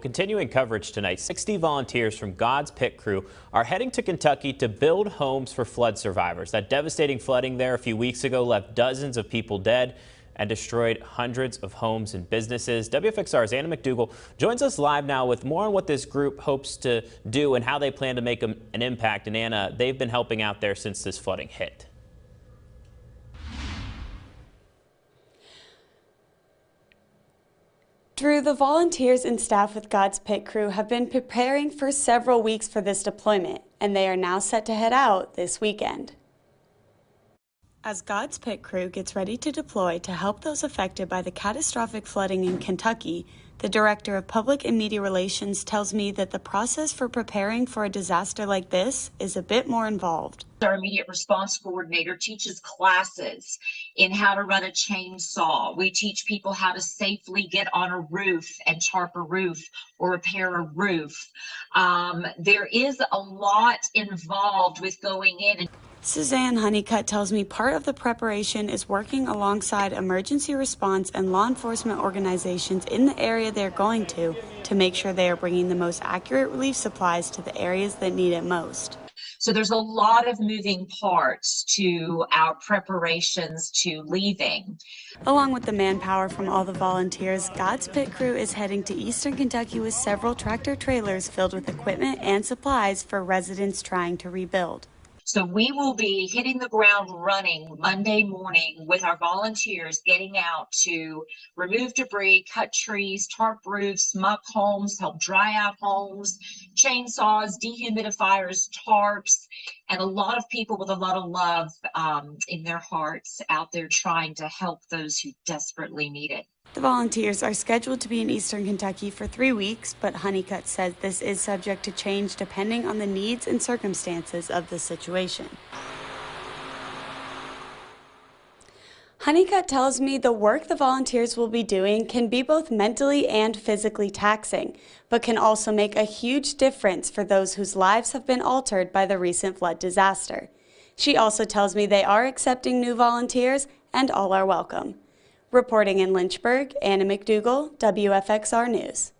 Continuing coverage tonight, 60 volunteers from God's Pit Crew are heading to Kentucky to build homes for flood survivors. That devastating flooding there a few weeks ago left dozens of people dead and destroyed hundreds of homes and businesses. WFXR's Anna McDougall joins us live now with more on what this group hopes to do and how they plan to make an impact. And Anna, they've been helping out there since this flooding hit. Drew, the volunteers and staff with God's Pit Crew have been preparing for several weeks for this deployment, and they are now set to head out this weekend. As God's Pit Crew gets ready to deploy to help those affected by the catastrophic flooding in Kentucky, the Director of Public and Media Relations tells me that the process for preparing for a disaster like this is a bit more involved. Our immediate response coordinator teaches classes in how to run a chainsaw. We teach people how to safely get on a roof and tarp a roof or repair a roof. There is a lot involved with going in. Suzanne Honeycutt tells me part of the preparation is working alongside emergency response and law enforcement organizations in the area they're going to make sure they are bringing the most accurate relief supplies to the areas that need it most. So there's a lot of moving parts to our preparations to leaving. Along with the manpower from all the volunteers, God's Pit Crew is heading to eastern Kentucky with several tractor trailers filled with equipment and supplies for residents trying to rebuild. So we will be hitting the ground running Monday morning with our volunteers getting out to remove debris, cut trees, tarp roofs, muck homes, help dry out homes, chainsaws, dehumidifiers, tarps, and a lot of people with a lot of love in their hearts out there trying to help those who desperately need it. The volunteers are scheduled to be in eastern Kentucky for 3 weeks, but Honeycutt says this is subject to change depending on the needs and circumstances of the situation. Honeycutt tells me the work the volunteers will be doing can be both mentally and physically taxing, but can also make a huge difference for those whose lives have been altered by the recent flood disaster. She also tells me they are accepting new volunteers and all are welcome. Reporting in Lynchburg, Anna McDougall, WFXR News.